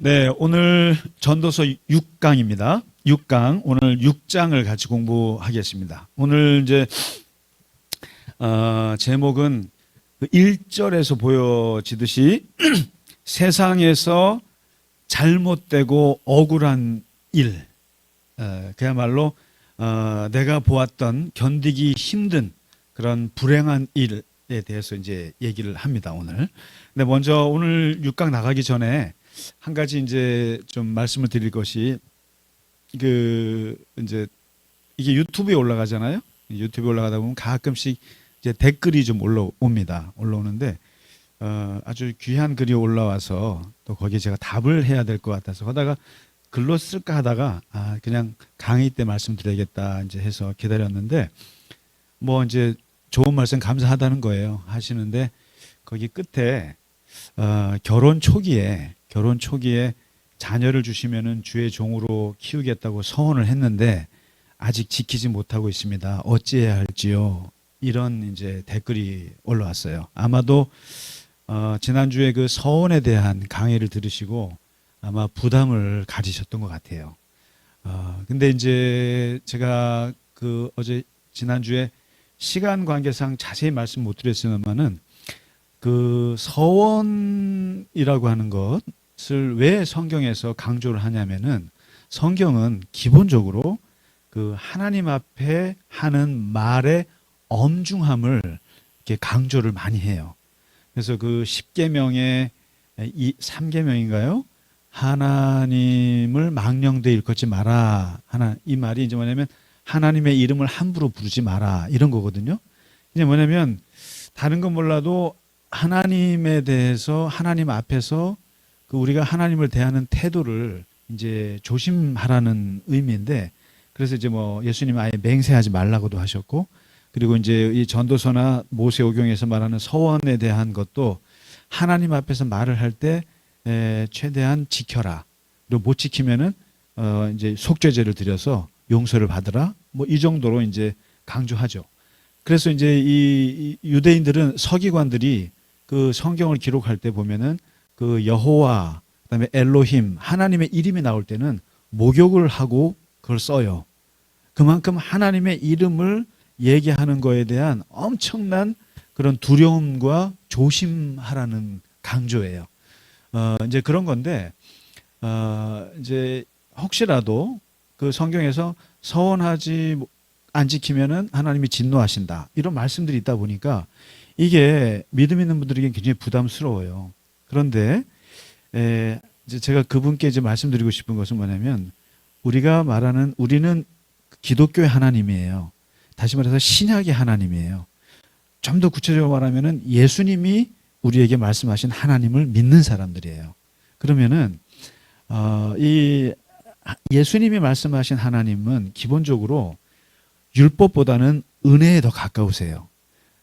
네, 오늘 전도서 6강입니다. 6강, 오늘 6장을 같이 공부하겠습니다. 오늘 이제, 제목은 1절에서 보여지듯이 세상에서 잘못되고 억울한 일, 그야말로, 내가 보았던 견디기 힘든 그런 불행한 일에 대해서 이제 얘기를 합니다, 오늘. 근데 먼저 오늘 6강 나가기 전에 한 가지 이제 좀 말씀을 드릴 것이 이제 이게 유튜브에 올라가잖아요. 유튜브에 올라가다 보면 가끔씩 이제 댓글이 좀 올라오는데 아주 귀한 글이 올라와서 또 거기에 제가 답을 해야 될 것 같아서 하다가 글로 쓸까 하다가 그냥 강의 때 말씀드려야겠다 이제 해서 기다렸는데 뭐 이제 좋은 말씀 감사하다는 거예요. 하시는데 거기 끝에 결혼 초기에 자녀를 주시면은 주의 종으로 키우겠다고 서원을 했는데 아직 지키지 못하고 있습니다. 어찌해야 할지요? 이런 이제 댓글이 올라왔어요. 아마도 지난주에 그 서원에 대한 강의를 들으시고 아마 부담을 가지셨던 것 같아요. 근데 이제 제가 지난주에 시간 관계상 자세히 말씀 못 드렸지만은 그 서원이라고 하는 것을 왜 성경에서 강조를 하냐면은 성경은 기본적으로 그 하나님 앞에 하는 말의 엄중함을 이렇게 강조를 많이 해요. 그래서 그 10계명의 3계명인가요? 하나님을 망령되이 일컫지 마라. 이 말이 이제 뭐냐면 하나님의 이름을 함부로 부르지 마라. 이런 거거든요. 이제 뭐냐면 다른 건 몰라도 하나님에 대해서 하나님 앞에서 그 우리가 하나님을 대하는 태도를 이제 조심하라는 의미인데 그래서 이제 뭐 예수님 아예 맹세하지 말라고도 하셨고 그리고 이제 이 전도서나 모세오경에서 말하는 서원에 대한 것도 하나님 앞에서 말을 할 때 최대한 지켜라. 그리고 못 지키면은 이제 속죄제를 드려서 용서를 받으라. 뭐 이 정도로 이제 강조하죠. 그래서 이제 이 유대인들은 서기관들이 그 성경을 기록할 때 보면은 그 여호와 그다음에 엘로힘 하나님의 이름이 나올 때는 목욕을 하고 그걸 써요. 그만큼 하나님의 이름을 얘기하는 거에 대한 엄청난 그런 두려움과 조심하라는 강조예요. 이제 그런 건데 이제 혹시라도 그 성경에서 서원하지 안 지키면은 하나님이 진노하신다. 이런 말씀들이 있다 보니까 이게 믿음 있는 분들에게 굉장히 부담스러워요. 그런데 이제 제가 그분께 이제 말씀드리고 싶은 것은 뭐냐면 우리는 기독교의 하나님이에요. 다시 말해서 신약의 하나님이에요. 좀 더 구체적으로 말하면은 예수님이 우리에게 말씀하신 하나님을 믿는 사람들이에요. 그러면은 이 예수님이 말씀하신 하나님은 기본적으로 율법보다는 은혜에 더 가까우세요.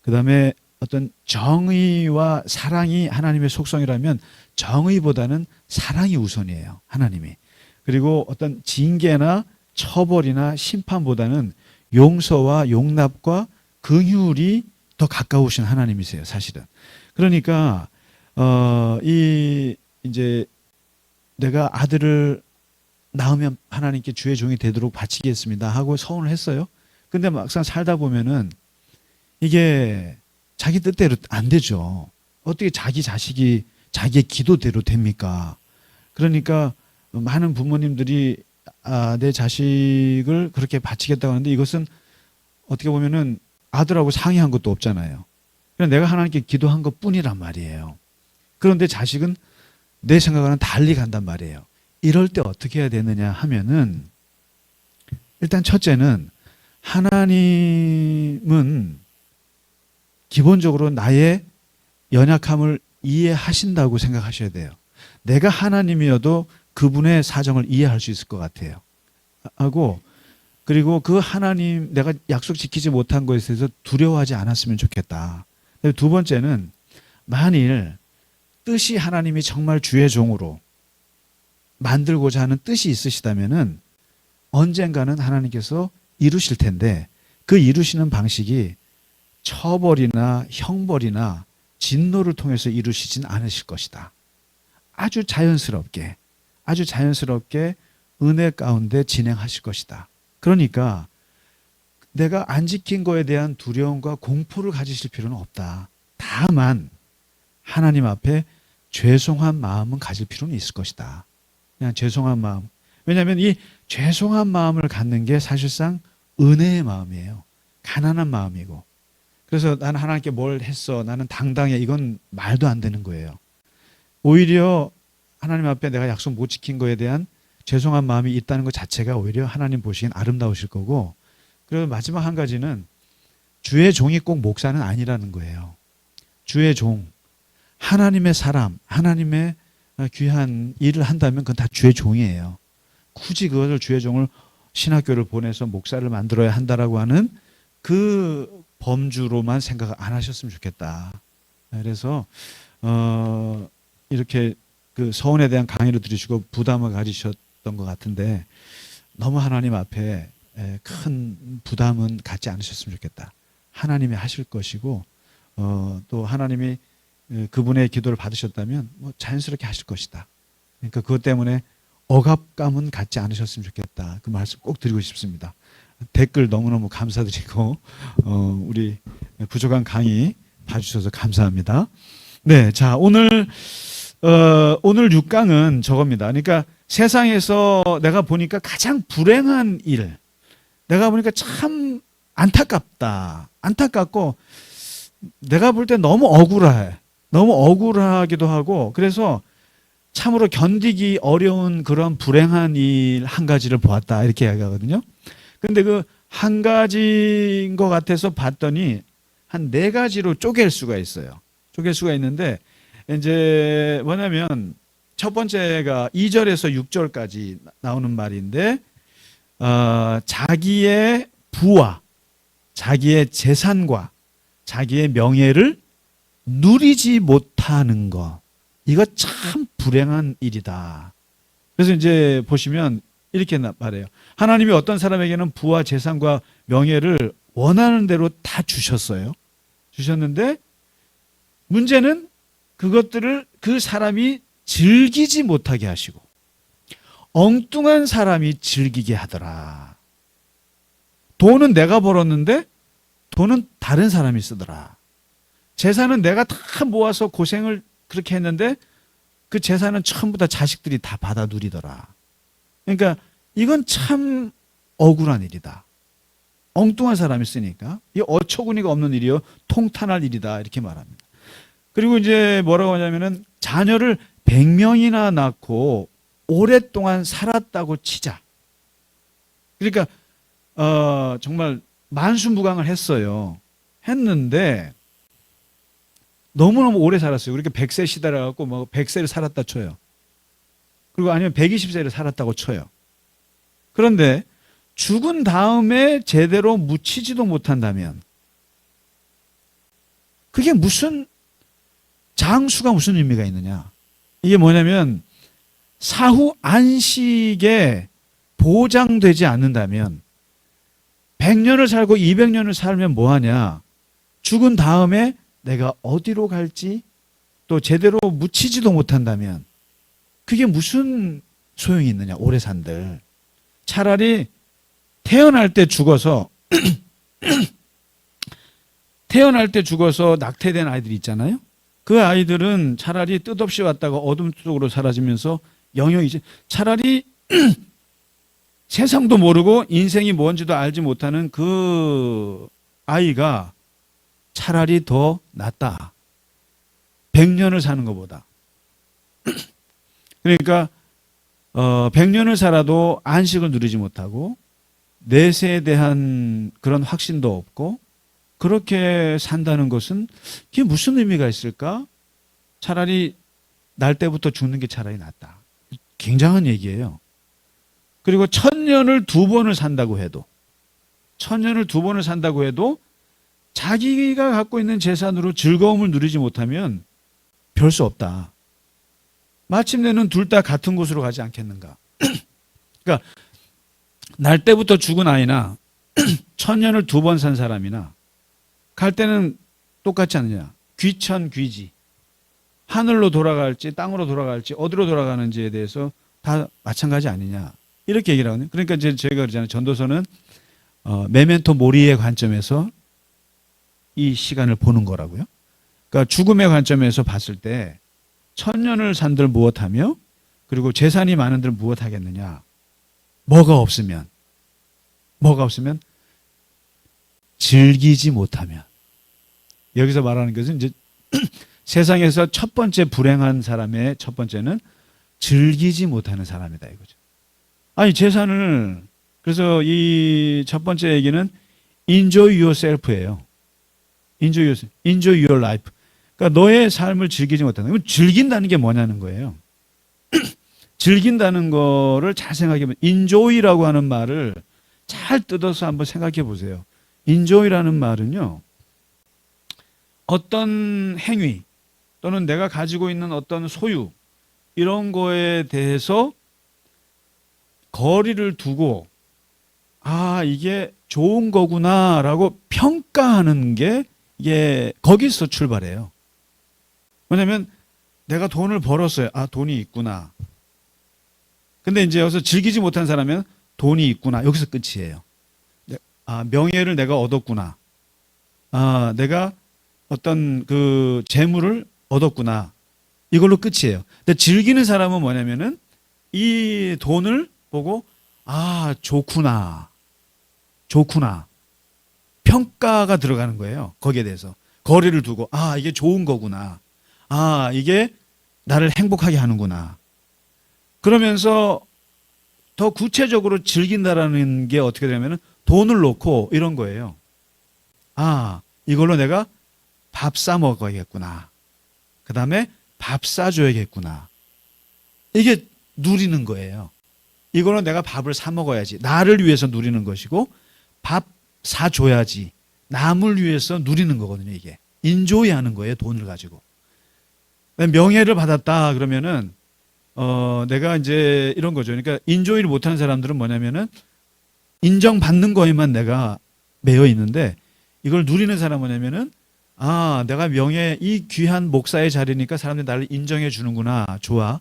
그 다음에 어떤 정의와 사랑이 하나님의 속성이라면 정의보다는 사랑이 우선이에요. 하나님이. 그리고 어떤 징계나 처벌이나 심판보다는 용서와 용납과 긍휼이 더 가까우신 하나님이세요. 사실은. 그러니까 이제 내가 아들을 낳으면 하나님께 주의 종이 되도록 바치겠습니다 하고 서원을 했어요. 근데 막상 살다 보면은 이게 자기 뜻대로 안 되죠. 어떻게 자기 자식이 자기의 기도대로 됩니까? 그러니까 많은 부모님들이 내 자식을 그렇게 바치겠다고 하는데 이것은 어떻게 보면은 아들하고 상의한 것도 없잖아요. 그냥 내가 하나님께 기도한 것 뿐이란 말이에요. 그런데 자식은 내 생각과는 달리 간단 말이에요. 이럴 때 어떻게 해야 되느냐 하면은 일단 첫째는 하나님은 기본적으로 나의 연약함을 이해하신다고 생각하셔야 돼요. 내가 하나님이어도 그분의 사정을 이해할 수 있을 것 같아요. 그리고 그 하나님 내가 약속 지키지 못한 것에 대해서 두려워하지 않았으면 좋겠다. 두 번째는 만일 뜻이 하나님이 정말 주의 종으로 만들고자 하는 뜻이 있으시다면은 언젠가는 하나님께서 이루실 텐데 그 이루시는 방식이 처벌이나 형벌이나 진노를 통해서 이루시진 않으실 것이다. 아주 자연스럽게 아주 자연스럽게 은혜 가운데 진행하실 것이다. 그러니까 내가 안 지킨 거에 대한 두려움과 공포를 가지실 필요는 없다. 다만 하나님 앞에 죄송한 마음은 가질 필요는 있을 것이다. 그냥 죄송한 마음. 왜냐하면 이 죄송한 마음을 갖는 게 사실상 은혜의 마음이에요. 가난한 마음이고. 그래서 나는 하나님께 뭘 했어. 나는 당당해. 이건 말도 안 되는 거예요. 오히려 하나님 앞에 내가 약속 못 지킨 거에 대한 죄송한 마음이 있다는 것 자체가 오히려 하나님 보시기엔 아름다우실 거고, 그리고 마지막 한 가지는 주의 종이 꼭 목사는 아니라는 거예요. 주의 종, 하나님의 사람, 하나님의 귀한 일을 한다면 그건 다 주의 종이에요. 굳이 그것을 주의 종을 신학교를 보내서 목사를 만들어야 한다라고 하는 그 범주로만 생각 안 하셨으면 좋겠다. 그래서 이렇게 그 서원에 대한 강의를 들으시고 부담을 가지셨던 것 같은데 너무 하나님 앞에 큰 부담은 갖지 않으셨으면 좋겠다. 하나님이 하실 것이고 또 하나님이 그분의 기도를 받으셨다면 뭐 자연스럽게 하실 것이다. 그러니까 그것 때문에 억압감은 갖지 않으셨으면 좋겠다. 그 말씀 꼭 드리고 싶습니다. 댓글 너무너무 감사드리고 우리 부족한 강의 봐주셔서 감사합니다. 네, 자 오늘 6강은 저겁니다. 그러니까 세상에서 내가 보니까 가장 불행한 일, 내가 보니까 참 안타깝다. 안타깝고 내가 볼 때 너무 억울해. 너무 억울하기도 하고 그래서 참으로 견디기 어려운 그런 불행한 일 한 가지를 보았다. 이렇게 이야기하거든요. 근데 그 한 가지인 것 같아서 봤더니 한 4가지로 쪼갤 수가 있어요. 쪼갤 수가 있는데 이제 뭐냐면 첫 번째가 2절에서 6절까지 나오는 말인데 자기의 부와 자기의 재산과 자기의 명예를 누리지 못하는 것. 이거 참 불행한 일이다. 그래서 이제 보시면 이렇게 말해요. 하나님이 어떤 사람에게는 부와 재산과 명예를 원하는 대로 다 주셨어요. 주셨는데 문제는 그것들을 그 사람이 즐기지 못하게 하시고 엉뚱한 사람이 즐기게 하더라. 돈은 내가 벌었는데 돈은 다른 사람이 쓰더라. 재산은 내가 다 모아서 고생을 그렇게 했는데 그 재산은 전부 다 자식들이 다 받아 누리더라. 그러니까 이건 참 억울한 일이다. 엉뚱한 사람이 쓰니까 이 어처구니가 없는 일이요 통탄할 일이다 이렇게 말합니다. 그리고 이제 뭐라고 하냐면은 자녀를 100명이나 낳고 오랫동안 살았다고 치자. 그러니까 정말 만수무강을 했어요. 했는데 너무너무 오래 살았어요. 그렇게 100세 시대라 갖고 뭐 100세를 살았다 쳐요. 그리고 아니면 120세를 살았다고 쳐요. 그런데 죽은 다음에 제대로 묻히지도 못한다면 그게 무슨 장수가 무슨 의미가 있느냐. 이게 뭐냐면 사후 안식에 보장되지 않는다면 100년을 살고 200년을 살면 뭐하냐. 죽은 다음에 내가 어디로 갈지 또 제대로 묻히지도 못한다면 그게 무슨 소용이 있느냐. 오래 산들. 차라리 태어날 때 죽어서 낙태된 아이들 있잖아요. 그 아이들은 차라리 뜻없이 왔다가 어둠 속으로 사라지면서 영영이지. 차라리 세상도 모르고 인생이 뭔지도 알지 못하는 그 아이가 차라리 더 낫다. 100년을 사는 것보다. 그러니까 100년을 살아도 안식을 누리지 못하고 내세에 대한 그런 확신도 없고 그렇게 산다는 것은 그게 무슨 의미가 있을까? 차라리 날 때부터 죽는 게 차라리 낫다. 굉장한 얘기예요. 그리고 1000년을 2번을 산다고 해도 자기가 갖고 있는 재산으로 즐거움을 누리지 못하면 별 수 없다. 마침내는 둘 다 같은 곳으로 가지 않겠는가. 그러니까 날 때부터 죽은 아이나 1000년을 2번 산 사람이나 갈 때는 똑같지 않느냐. 귀천귀지. 하늘로 돌아갈지 땅으로 돌아갈지 어디로 돌아가는지에 대해서 다 마찬가지 아니냐 이렇게 얘기를 하거든요. 그러니까 이제 저희가 그러잖아요. 전도서는 메멘토 모리의 관점에서 이 시간을 보는 거라고요. 그러니까 죽음의 관점에서 봤을 때 천년을 산들 무엇하며 그리고 재산이 많은들 무엇하겠느냐. 뭐가 없으면 즐기지 못하면. 여기서 말하는 것은 이제 세상에서 첫 번째 불행한 사람의 첫 번째는 즐기지 못하는 사람이다 이거죠. 아니 재산을 그래서 이 첫 번째 얘기는 enjoy yourself예요. enjoy your life. 그러니까 너의 삶을 즐기지 못한다. 그럼 즐긴다는 게 뭐냐는 거예요. 즐긴다는 거를 잘 생각해 보면 enjoy라고 하는 말을 잘 뜯어서 한번 생각해 보세요. enjoy라는 말은요. 어떤 행위 또는 내가 가지고 있는 어떤 소유 이런 거에 대해서 거리를 두고 아 이게 좋은 거구나라고 평가하는 게 이게 거기서 출발해요. 왜냐하면 내가 돈을 벌었어요. 아 돈이 있구나. 근데 이제 여기서 즐기지 못한 사람은 돈이 있구나. 여기서 끝이에요. 아 명예를 내가 얻었구나. 아 내가 어떤 그 재물을 얻었구나. 이걸로 끝이에요. 근데 즐기는 사람은 뭐냐면은 이 돈을 보고 아 좋구나. 평가가 들어가는 거예요. 거기에 대해서. 거리를 두고 아 이게 좋은 거구나. 아 이게 나를 행복하게 하는구나. 그러면서 더 구체적으로 즐긴다라는 게 어떻게 되냐면은 돈을 놓고 이런 거예요. 아 이걸로 내가 밥 사 먹어야겠구나. 그 다음에 밥 사줘야겠구나. 이게 누리는 거예요. 이거는 내가 밥을 사 먹어야지. 나를 위해서 누리는 것이고 밥 사줘야지. 남을 위해서 누리는 거거든요. 이게. 인조이 하는 거예요. 돈을 가지고. 명예를 받았다 그러면은 내가 이제 이런 거죠. 그러니까 인조이를 못하는 사람들은 뭐냐면은 인정받는 거에만 내가 매여 있는데 이걸 누리는 사람은 뭐냐면은 아, 내가 명예, 이 귀한 목사의 자리니까 사람들이 나를 인정해 주는구나. 좋아.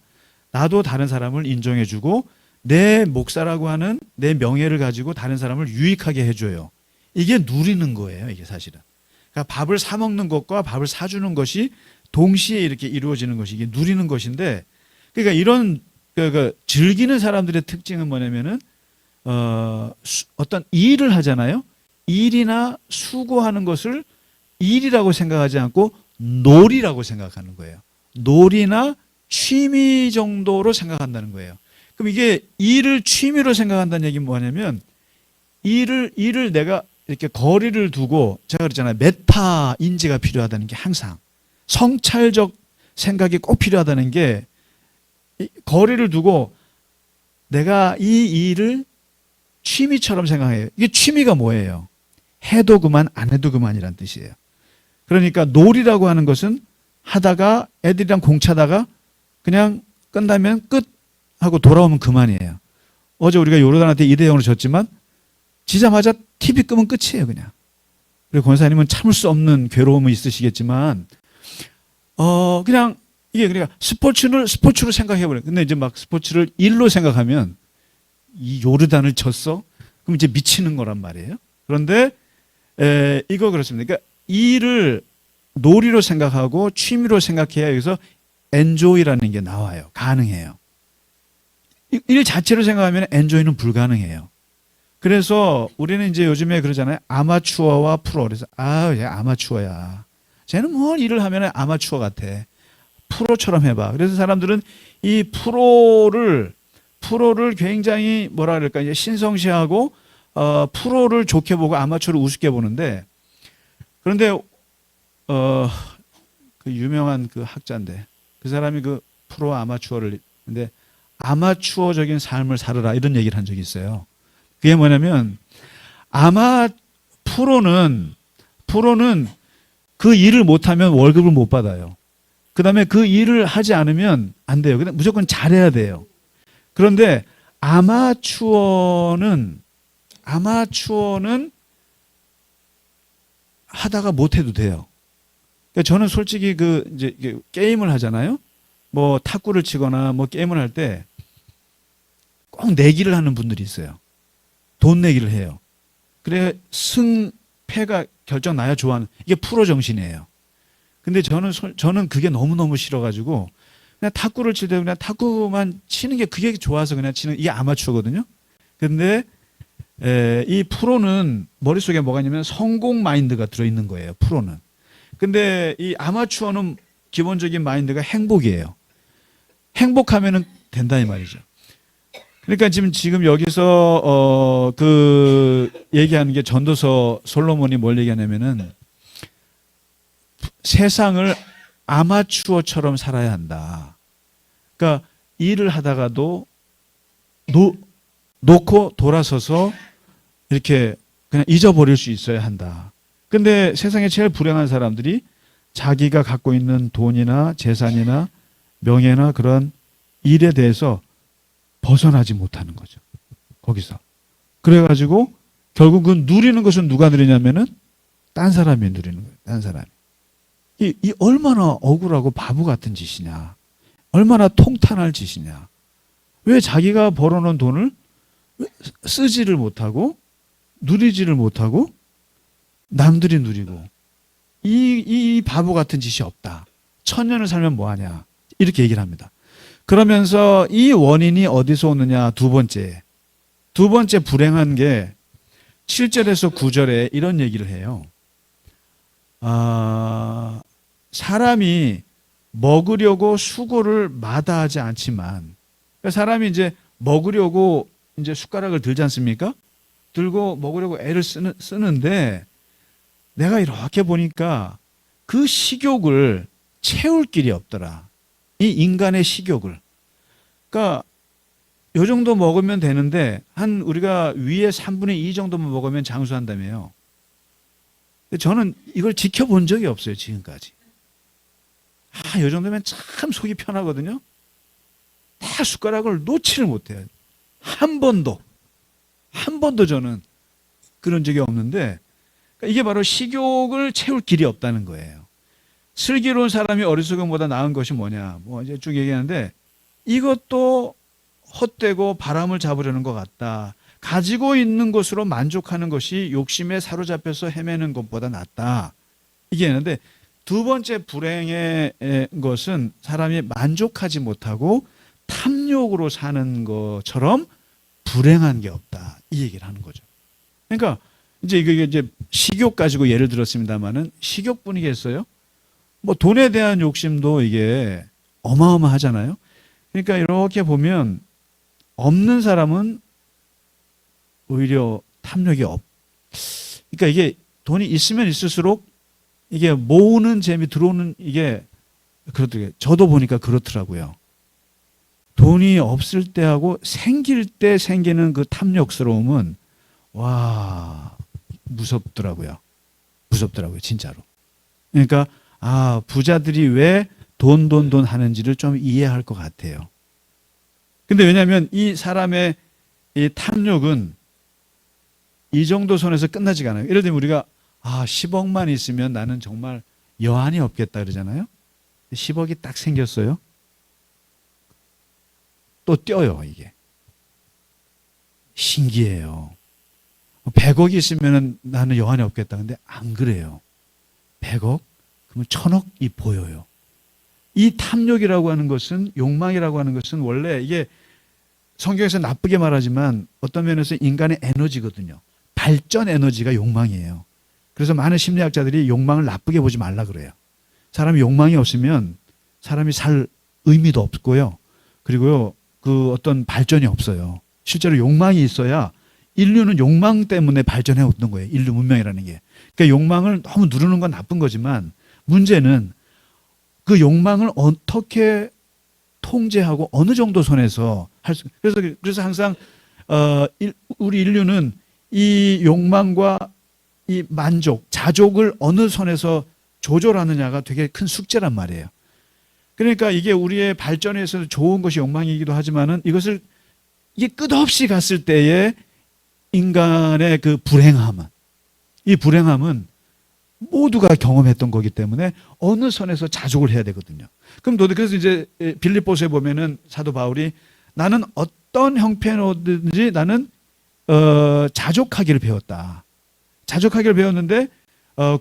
나도 다른 사람을 인정해 주고 내 목사라고 하는 내 명예를 가지고 다른 사람을 유익하게 해줘요. 이게 누리는 거예요. 이게 사실은. 그러니까 밥을 사 먹는 것과 밥을 사주는 것이 동시에 이렇게 이루어지는 것이 이게 누리는 것인데 그러니까 이런 즐기는 사람들의 특징은 뭐냐면은 어떤 일을 하잖아요. 일이나 수고하는 것을 일이라고 생각하지 않고 놀이라고 생각하는 거예요. 놀이나 취미 정도로 생각한다는 거예요. 그럼 이게 일을 취미로 생각한다는 얘기는 뭐냐면 일을 내가 이렇게 거리를 두고 제가 그랬잖아요. 메타 인지가 필요하다는 게 항상 성찰적 생각이 꼭 필요하다는 게 거리를 두고 내가 이 일을 취미처럼 생각해요. 이게 취미가 뭐예요? 해도 그만 안 해도 그만이란 뜻이에요. 그러니까 놀이라고 하는 것은 하다가 애들이랑 공차다가 그냥 끝나면 끝 하고 돌아오면 그만이에요. 어제 우리가 요르단한테 2대0으로 졌지만 지자마자 TV 끄면 끝이에요 그냥. 그리고 권사님은 참을 수 없는 괴로움이 있으시겠지만 그냥 이게 그러니까 스포츠로 생각해버려요. 근데 이제 막 스포츠를 일로 생각하면 이 요르단을 졌어? 그럼 이제 미치는 거란 말이에요. 그런데 이거 그렇습니다. 그러니까 일을 놀이로 생각하고 취미로 생각해야 여기서 enjoy라는 게 나와요. 가능해요. 일 자체로 생각하면 enjoy는 불가능해요. 그래서 우리는 이제 요즘에 그러잖아요. 아마추어와 프로. 그래서 얘 아마추어야. 쟤는 뭘 일을 하면 아마추어 같아. 프로처럼 해봐. 그래서 사람들은 이 프로를 굉장히 뭐라 그럴까 이제 신성시하고 프로를 좋게 보고 아마추어를 우습게 보는데 그런데 그 유명한 그 학자인데 그 사람이 그 프로 아마추어를 근데 아마추어적인 삶을 살아라 이런 얘기를 한 적이 있어요. 그게 뭐냐면 프로는 그 일을 못하면 월급을 못 받아요. 그 다음에 그 일을 하지 않으면 안 돼요. 근데 무조건 잘해야 돼요. 그런데 아마추어는 하다가 못해도 돼요. 그러니까 저는 솔직히 이제 게임을 하잖아요. 뭐 탁구를 치거나 뭐 게임을 할 때 꼭 내기를 하는 분들이 있어요. 돈 내기를 해요. 그래 승패가 결정 나야 좋아하는, 이게 프로 정신이에요. 근데 저는 그게 너무너무 싫어가지고 그냥 탁구를 칠 때 그냥 탁구만 치는 게 그게 좋아서 그냥 치는, 이게 아마추어거든요. 근데 이 프로는 머릿속에 뭐가 있냐면 성공 마인드가 들어있는 거예요. 프로는. 근데 이 아마추어는 기본적인 마인드가 행복이에요. 행복하면은 된다 이 말이죠. 그러니까 지금 여기서 그 얘기하는 게 전도서 솔로몬이 뭘 얘기하냐면은 세상을 아마추어처럼 살아야 한다. 그러니까 일을 하다가도 놓고 돌아서서 이렇게 그냥 잊어버릴 수 있어야 한다. 근데 세상에 제일 불행한 사람들이 자기가 갖고 있는 돈이나 재산이나 명예나 그런 일에 대해서 벗어나지 못하는 거죠. 거기서. 그래가지고 결국은 누리는 것은 누가 누리냐면은 딴 사람이 누리는 거예요. 딴 사람이. 이 얼마나 억울하고 바보 같은 짓이냐. 얼마나 통탄할 짓이냐. 왜 자기가 벌어놓은 돈을 쓰지를 못하고 누리지를 못하고 남들이 누리고, 이 바보 같은 짓이 없다. 1000년을 살면 뭐하냐. 이렇게 얘기를 합니다. 그러면서 이 원인이 어디서 오느냐. 두 번째 불행한 게 7절에서 9절에 이런 얘기를 해요. 사람이 먹으려고 수고를 마다하지 않지만, 그러니까 사람이 이제 먹으려고 이제 숟가락을 들지 않습니까? 들고 먹으려고 애를 쓰는데 내가 이렇게 보니까 그 식욕을 채울 길이 없더라. 이 인간의 식욕을. 그러니까 요 정도 먹으면 되는데 한 우리가 위에 3분의 2 정도만 먹으면 장수한다며요. 저는 이걸 지켜본 적이 없어요, 지금까지. 요 정도면 참 속이 편하거든요. 다 숟가락을 놓지를 못해요. 한 번도 저는 그런 적이 없는데, 그러니까 이게 바로 식욕을 채울 길이 없다는 거예요. 슬기로운 사람이 어리석음보다 나은 것이 뭐냐. 뭐 이제 쭉 얘기하는데 이것도 헛되고 바람을 잡으려는 것 같다. 가지고 있는 것으로 만족하는 것이 욕심에 사로잡혀서 헤매는 것보다 낫다. 이게 있는데, 두 번째 불행의 것은 사람이 만족하지 못하고 탐욕으로 사는 것처럼 불행한 게 없다. 이 얘기를 하는 거죠. 그러니까 이제 이게 식욕 가지고 예를 들었습니다만은 식욕뿐이겠어요? 뭐 돈에 대한 욕심도 이게 어마어마하잖아요. 그러니까 이렇게 보면 없는 사람은 오히려 탐욕이 그러니까 이게 돈이 있으면 있을수록 이게 모으는 재미, 들어오는 이게 그렇더라고요. 저도 보니까 그렇더라고요. 돈이 없을 때하고 생길 때 생기는 그 탐욕스러움은 와, 무섭더라고요. 진짜로. 그러니까 부자들이 왜 돈 하는지를 좀 이해할 것 같아요. 근데 왜냐하면 이 사람의 이 탐욕은 이 정도 선에서 끝나지가 않아요. 예를 들면 우리가 10억만 있으면 나는 정말 여한이 없겠다 그러잖아요. 10억이 딱 생겼어요. 또 뛰어요, 이게. 신기해요. 100억이 있으면 나는 여한이 없겠다. 근데 안 그래요. 100억? 그러면 1000억이 보여요. 이 탐욕이라고 하는 것은, 욕망이라고 하는 것은 원래 이게 성경에서 나쁘게 말하지만 어떤 면에서 인간의 에너지거든요. 발전 에너지가 욕망이에요. 그래서 많은 심리학자들이 욕망을 나쁘게 보지 말라 그래요. 사람이 욕망이 없으면 사람이 살 의미도 없고요. 그리고요, 그 어떤 발전이 없어요. 실제로 욕망이 있어야 인류는 욕망 때문에 발전해 왔던 거예요. 인류 문명이라는 게. 그러니까 욕망을 너무 누르는 건 나쁜 거지만 문제는 그 욕망을 어떻게 통제하고 어느 정도 선에서 그래서 항상 우리 인류는 이 욕망과 이 만족, 자족을 어느 선에서 조절하느냐가 되게 큰 숙제란 말이에요. 그러니까 이게 우리의 발전에 있어서 좋은 것이 욕망이기도 하지만은 이것을 이게 끝없이 갔을 때에 인간의 그 이 불행함은 모두가 경험했던 거기 때문에 어느 선에서 자족을 해야 되거든요. 그래서 이제 빌립보서에 보면은 사도 바울이 나는 어떤 형편이든지 나는 자족하기를 배웠다. 자족하기를 배웠는데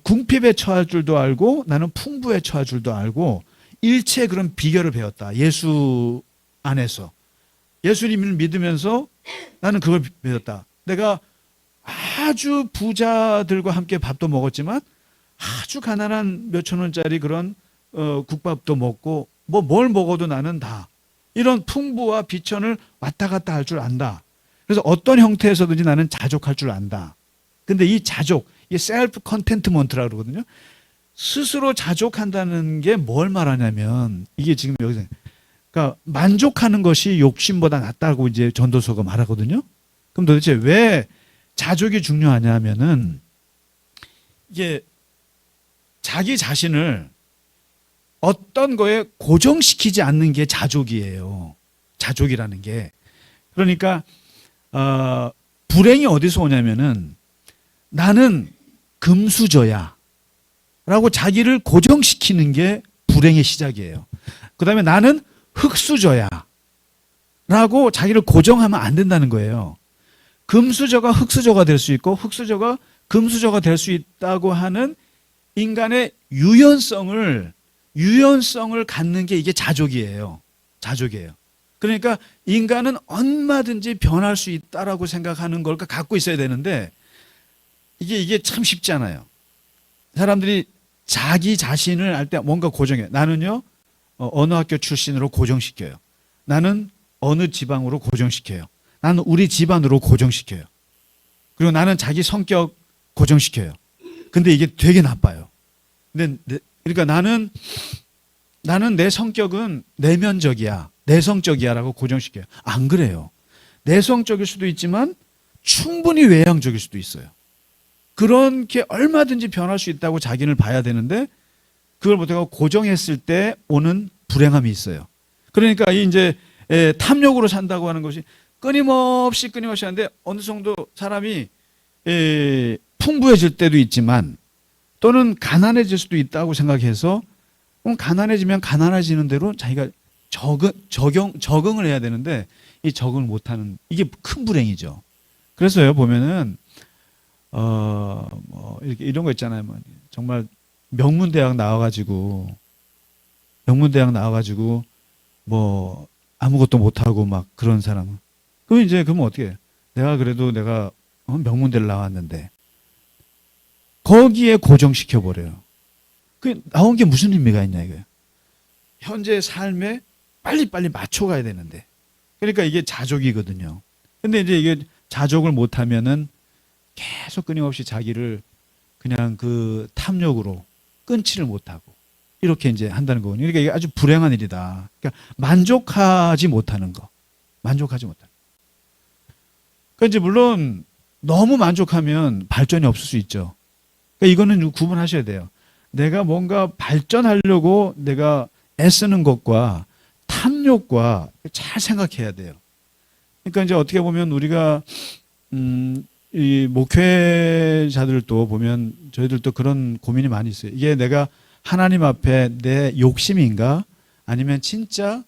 궁핍에 처할 줄도 알고 나는 풍부에 처할 줄도 알고 일체 그런 비결을 배웠다. 예수 안에서. 예수님을 믿으면서 나는 그걸 배웠다. 내가 아주 부자들과 함께 밥도 먹었지만 아주 가난한 몇천 원짜리 그런 국밥도 먹고 뭐 뭘 먹어도 나는 다 이런 풍부와 비천을 왔다 갔다 할 줄 안다. 그래서 어떤 형태에서든지 나는 자족할 줄 안다. 근데 이 자족, 이게 셀프 컨텐트먼트라고 그러거든요. 스스로 자족한다는 게 뭘 말하냐면 이게 지금 여기서 그러니까 만족하는 것이 욕심보다 낫다고 이제 전도서가 말하거든요. 그럼 도대체 왜 자족이 중요하냐면은 이게 자기 자신을 어떤 거에 고정시키지 않는 게 자족이에요. 자족이라는 게. 그러니까 불행이 어디서 오냐면은 나는 금수저야 라고 자기를 고정시키는 게 불행의 시작이에요. 그 다음에 나는 흙수저야 라고 자기를 고정하면 안 된다는 거예요. 금수저가 흙수저가 될 수 있고 흙수저가 금수저가 될 수 있다고 하는 인간의 유연성을 갖는 게 이게 자족이에요. 자족이에요. 그러니까 인간은 얼마든지 변할 수 있다라고 생각하는 걸 갖고 있어야 되는데 이게 참 쉽지 않아요. 사람들이 자기 자신을 할 때 뭔가 고정해요. 나는요 어느 학교 출신으로 고정시켜요. 나는 어느 지방으로 고정시켜요. 나는 우리 집안으로 고정시켜요. 그리고 나는 자기 성격 고정시켜요. 근데 이게 되게 나빠요. 근데 그러니까 나는 내 성격은 내면적이야. 내성적이야라고 고정시켜요. 안 그래요. 내성적일 수도 있지만 충분히 외향적일 수도 있어요. 그렇게 얼마든지 변할 수 있다고 자기를 봐야 되는데 그걸 못하고 고정했을 때 오는 불행함이 있어요. 그러니까 이제 탐욕으로 산다고 하는 것이 끊임없이 하는데 어느 정도 사람이 풍부해질 때도 있지만 또는 가난해질 수도 있다고 생각해서 가난해지면 가난해지는 대로 자기가 적응을 해야 되는데 이 적응을 못하는 이게 큰 불행이죠. 그래서요 보면은 이렇게 이런 거 있잖아요. 뭐 정말 명문대학 나와가지고 뭐 아무것도 못하고 막 그런 사람은 그러면 어떻게 해요? 내가 명문대를 나왔는데 거기에 고정시켜 버려요. 그 나온 게 무슨 의미가 있냐 이거예요. 현재 삶에 빨리빨리 맞춰가야 되는데. 그러니까 이게 자족이거든요. 근데 이제 이게 자족을 못하면은 계속 끊임없이 자기를 그냥 그 탐욕으로 끊지를 못하고 이렇게 이제 한다는 거거든요. 그러니까 이게 아주 불행한 일이다. 그러니까 만족하지 못하는 거. 그러니까 이제 물론 너무 만족하면 발전이 없을 수 있죠. 그러니까 이거는 구분하셔야 돼요. 내가 뭔가 발전하려고 내가 애쓰는 것과 탐욕과 잘 생각해야 돼요. 그러니까 이제 어떻게 보면 우리가 이 목회자들도 보면 저희들도 그런 고민이 많이 있어요. 이게 내가 하나님 앞에 내 욕심인가 아니면 진짜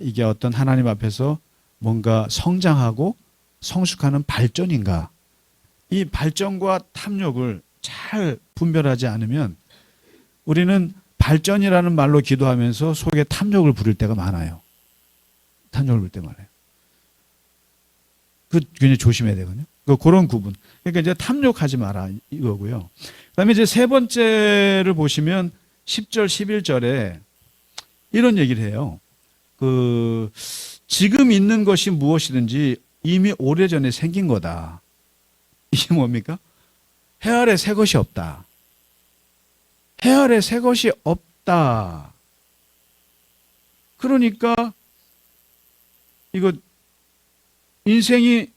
이게 어떤 하나님 앞에서 뭔가 성장하고 성숙하는 발전인가. 이 발전과 탐욕을 잘 분별하지 않으면 우리는 발전이라는 말로 기도하면서 속에 탐욕을 부릴 때가 많아요. 그 굉장히 조심해야 되거든요. 그런 구분. 그러니까 이제 탐욕하지 마라 이거고요. 그다음에 이제 세 번째를 보시면 10절 11절에 이런 얘기를 해요. 지금 있는 것이 무엇이든지 이미 오래전에 생긴 거다. 이게 뭡니까? 해 아래 새 것이 없다. 해 아래 새 것이 없다. 그러니까 이거 인생이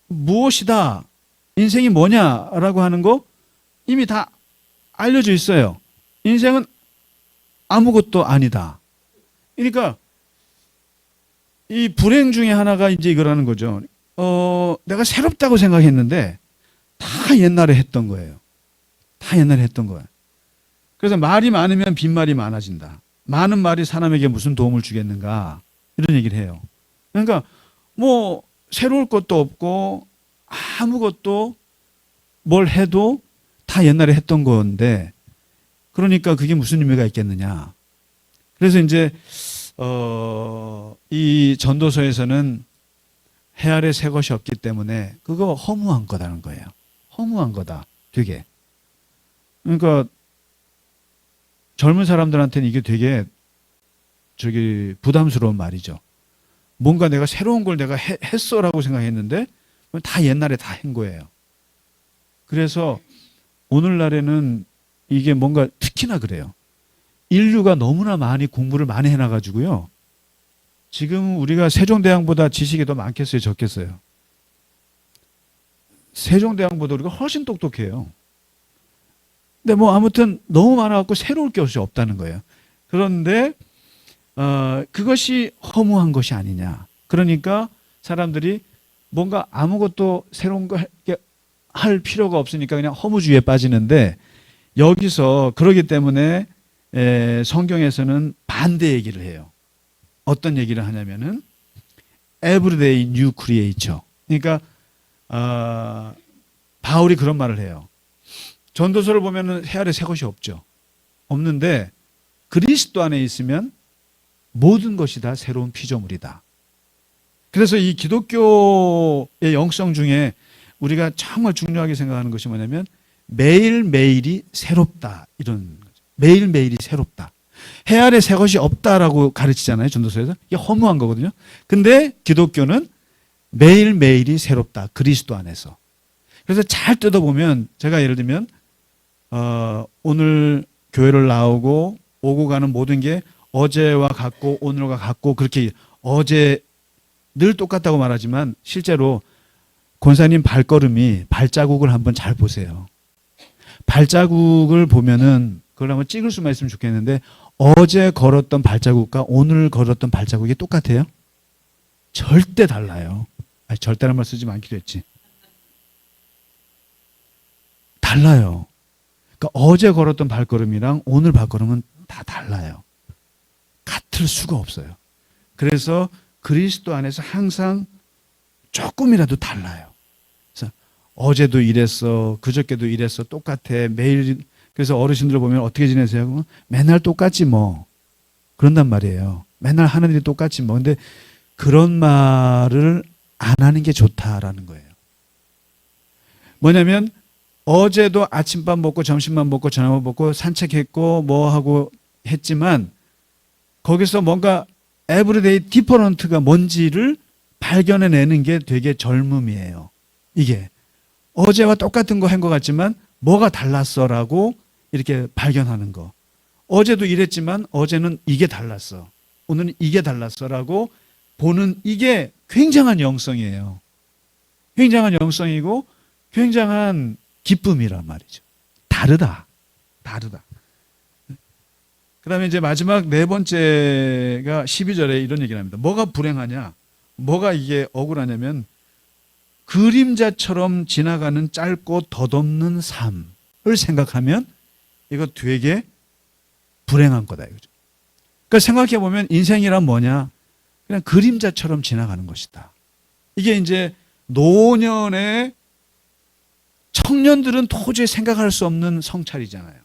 무엇이다. 인생이 뭐냐라고 하는 거 이미 다 알려져 있어요. 인생은 아무것도 아니다. 그러니까 이 불행 중에 하나가 이제 이거라는 거죠. 내가 새롭다고 생각했는데 다 옛날에 했던 거예요. 그래서 말이 많으면 빈말이 많아진다. 많은 말이 사람에게 무슨 도움을 주겠는가 이런 얘기를 해요. 그러니까 뭐 새로울 것도 없고 아무것도 뭘 해도 다 옛날에 했던 건데 그러니까 그게 무슨 의미가 있겠느냐. 그래서 이제 이 전도서에서는 해 아래 새 것이 없기 때문에 그거 허무한 거다는 거예요. 허무한 거다. 되게. 그러니까 젊은 사람들한테는 이게 되게 부담스러운 말이죠. 뭔가 내가 새로운 걸 내가 했어라고 생각했는데 다 옛날에 다 한 거예요. 그래서 오늘날에는 이게 뭔가 특히나 그래요. 인류가 너무나 많이 공부를 많이 해놔가지고요. 지금 우리가 세종대왕보다 지식이 더 많겠어요, 적겠어요? 세종대왕보다 우리가 훨씬 똑똑해요. 근데 뭐 아무튼 너무 많아갖고 새로울 것이 없다는 거예요. 그런데 그것이 허무한 것이 아니냐. 그러니까 사람들이 뭔가 아무것도 새로운 거 할 필요가 없으니까 그냥 허무주의에 빠지는데 여기서 그러기 때문에 성경에서는 반대 얘기를 해요. 어떤 얘기를 하냐면은 everyday new creature. 그러니까 바울이 그런 말을 해요. 전도서를 보면은 해 아래 새 것이 없죠. 없는데 그리스도 안에 있으면 모든 것이 다 새로운 피조물이다. 그래서 이 기독교의 영성 중에 우리가 정말 중요하게 생각하는 것이 뭐냐면 매일매일이 새롭다. 이런 거죠. 매일매일이 새롭다. 해 아래 새 것이 없다라고 가르치잖아요. 전도서에서. 이게 허무한 거거든요. 근데 기독교는 매일매일이 새롭다. 그리스도 안에서. 그래서 잘 뜯어보면 제가 예를 들면 오늘 교회를 나오고 오고 가는 모든 게 어제와 같고 오늘과 같고 그렇게 어제 늘 똑같다고 말하지만 실제로 권사님 발자국을 한번 잘 보세요. 발자국을 보면은 그걸 한번 찍을 수만 있으면 좋겠는데 어제 걸었던 발자국과 오늘 걸었던 발자국이 똑같아요? 절대 달라요. 아니, 절대란 말 쓰지 않기로 했지. 달라요. 그러니까 어제 걸었던 발걸음이랑 오늘 발걸음은 다 달라요. 같을 수가 없어요. 그래서 그리스도 안에서 항상 조금이라도 달라요. 그래서 어제도 이랬어, 그저께도 이랬어, 똑같아. 매일. 그래서 어르신들 보면 어떻게 지내세요? 맨날 똑같지 뭐. 그런단 말이에요. 맨날 하는 일이 똑같지 뭐. 근데 그런 말을 안 하는 게 좋다라는 거예요. 뭐냐면 어제도 아침밥 먹고 점심밥 먹고 저녁밥 먹고 산책했고 뭐 하고 했지만 거기서 뭔가 에브리데이 디퍼런트가 뭔지를 발견해내는 게 되게 젊음이에요. 이게 어제와 똑같은 거 한 것 같지만 뭐가 달랐어라고 이렇게 발견하는 거. 어제도 이랬지만 어제는 이게 달랐어. 오늘은 이게 달랐어라고 보는 이게 굉장한 영성이에요. 굉장한 영성이고 굉장한 기쁨이란 말이죠. 다르다. 그 다음에 이제 마지막 네 번째가 12절에 이런 얘기를 합니다. 뭐가 불행하냐? 뭐가 이게 억울하냐면 그림자처럼 지나가는 짧고 덧없는 삶을 생각하면 이거 되게 불행한 거다. 이거죠. 그러니까 생각해 보면 인생이란 뭐냐? 그냥 그림자처럼 지나가는 것이다. 이게 이제 노년의 청년들은 도저히 생각할 수 없는 성찰이잖아요.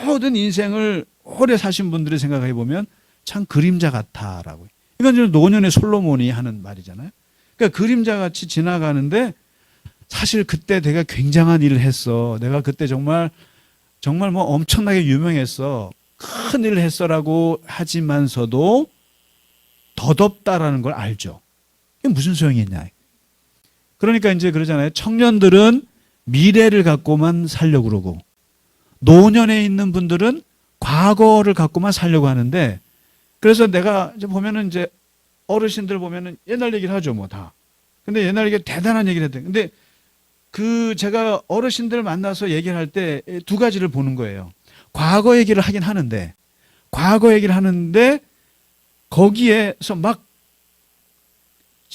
모든 인생을 오래 사신 분들이 생각해 보면 참 그림자 같다라고. 이건 이제 노년의 솔로몬이 하는 말이잖아요. 그러니까 그림자 같이 지나가는데 사실 그때 내가 굉장한 일을 했어. 내가 그때 정말 뭐 엄청나게 유명했어. 큰 일을 했어라고 하지만서도 덧없다라는 걸 알죠. 이게 무슨 소용이 있냐. 그러니까 이제 그러잖아요. 청년들은 미래를 갖고만 살려고 그러고 노년에 있는 분들은 과거를 갖고만 살려고 하는데 그래서 내가 이제 보면은 이제 어르신들 보면은 옛날 얘기를 하죠, 뭐 다. 근데 옛날 얘기 대단한 얘기를 했대. 근데 제가 어르신들 만나서 얘기를 할 때 두 가지를 보는 거예요. 과거 얘기를 하긴 하는데 거기에서 막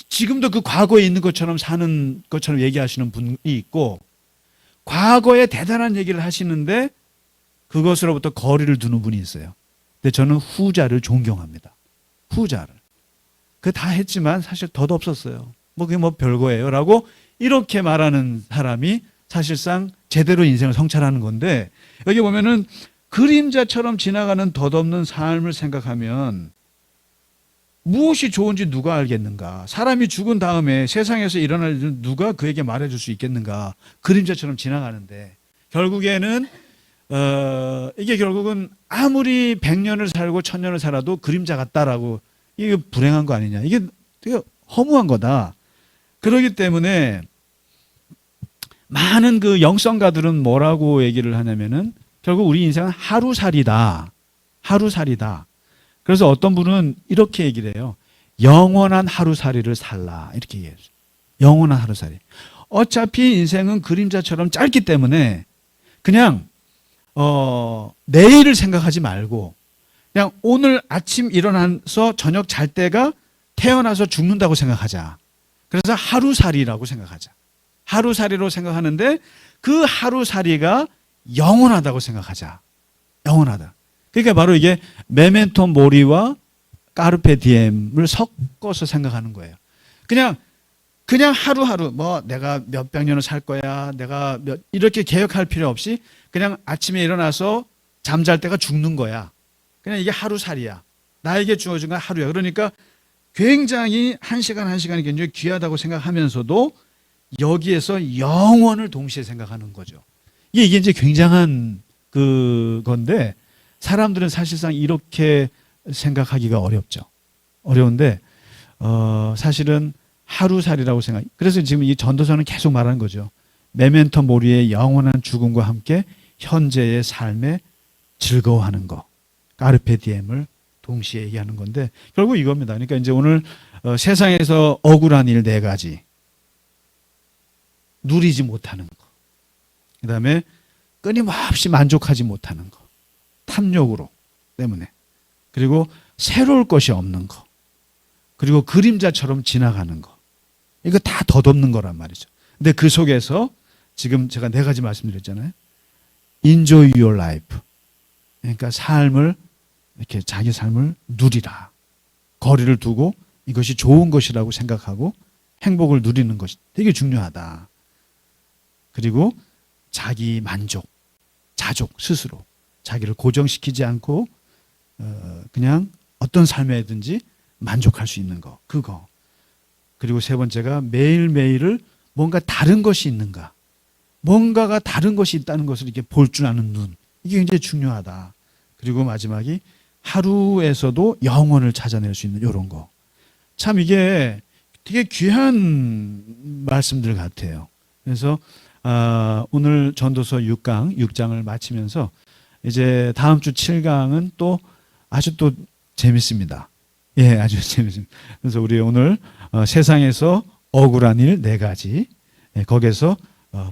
지금도 그 과거에 있는 것처럼 사는 것처럼 얘기하시는 분이 있고 과거에 대단한 얘기를 하시는데 그것으로부터 거리를 두는 분이 있어요. 근데 저는 후자를 존경합니다. 후자를. 그 다 했지만 사실 덧없었어요. 뭐 그게 뭐 별거예요라고 이렇게 말하는 사람이 사실상 제대로 인생을 성찰하는 건데, 여기 보면은 그림자처럼 지나가는 덧없는 삶을 생각하면 무엇이 좋은지 누가 알겠는가? 사람이 죽은 다음에 세상에서 일어날 일은 누가 그에게 말해줄 수 있겠는가? 그림자처럼 지나가는데 결국에는 이게 결국은 아무리 100년을 살고 1000년을 살아도 그림자 같다라고, 이게 불행한 거 아니냐? 이게 되게 허무한 거다. 그렇기 때문에 많은 그 영성가들은 뭐라고 얘기를 하냐면은 결국 우리 인생은 하루살이다. 하루살이다. 그래서 어떤 분은 이렇게 얘기를 해요. 영원한 하루살이를 살라. 이렇게 얘기해요. 영원한 하루살이. 어차피 인생은 그림자처럼 짧기 때문에 그냥 내일을 생각하지 말고 그냥 오늘 아침 일어나서 저녁 잘 때가 태어나서 죽는다고 생각하자. 그래서 하루살이라고 생각하자. 하루살이로 생각하는데 그 하루살이가 영원하다고 생각하자. 영원하다. 그러니까 바로 이게 메멘토 모리와 까르페 디엠을 섞어서 생각하는 거예요. 그냥 하루하루 뭐 내가 몇백 년을 살 거야. 내가 이렇게 계획할 필요 없이 그냥 아침에 일어나서 잠잘 때가 죽는 거야. 그냥 이게 하루살이야. 나에게 주어진 건 하루야. 그러니까 굉장히 한 시간이 굉장히 귀하다고 생각하면서도 여기에서 영원을 동시에 생각하는 거죠. 이게 이제 굉장한 그건데 사람들은 사실상 이렇게 생각하기가 어렵죠. 어려운데 사실은 하루살이라고 생각. 그래서 지금 이 전도서는 계속 말하는 거죠. 메멘토 모리의 영원한 죽음과 함께 현재의 삶에 즐거워하는 거. 까르페 디엠을 동시에 얘기하는 건데 결국 이겁니다. 그러니까 이제 오늘 세상에서 억울한 일 4가지. 누리지 못하는 거. 그다음에 끊임없이 만족하지 못하는 거. 탐욕으로 때문에. 그리고 새로울 것이 없는 거. 그리고 그림자처럼 지나가는 거. 이거 다 덧없는 거란 말이죠. 근데 그 속에서 지금 제가 4가지 말씀드렸잖아요. Enjoy your life. 그러니까 삶을 이렇게 자기 삶을 누리라. 거리를 두고 이것이 좋은 것이라고 생각하고 행복을 누리는 것이 되게 중요하다. 그리고 자기 만족, 자족 스스로 자기를 고정시키지 않고 그냥 어떤 삶에든지 만족할 수 있는 거, 그거. 그리고 3번째가 매일매일을 뭔가 다른 것이 있는가, 뭔가가 다른 것이 있다는 것을 이렇게 볼 줄 아는 눈, 이게 굉장히 중요하다. 그리고 마지막이 하루에서도 영혼을 찾아낼 수 있는 이런 거. 참 이게 되게 귀한 말씀들 같아요. 그래서 오늘 전도서 6장을 마치면서 이제 다음 주 7강은 또 아주 또 재밌습니다. 예, 아주 재밌습니다. 그래서 우리 오늘 세상에서 억울한 일 4가지, 거기에서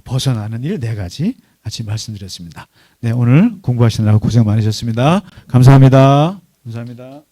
벗어나는 일 4가지 같이 말씀드렸습니다. 네, 오늘 공부하시느라고 고생 많으셨습니다. 감사합니다. 감사합니다.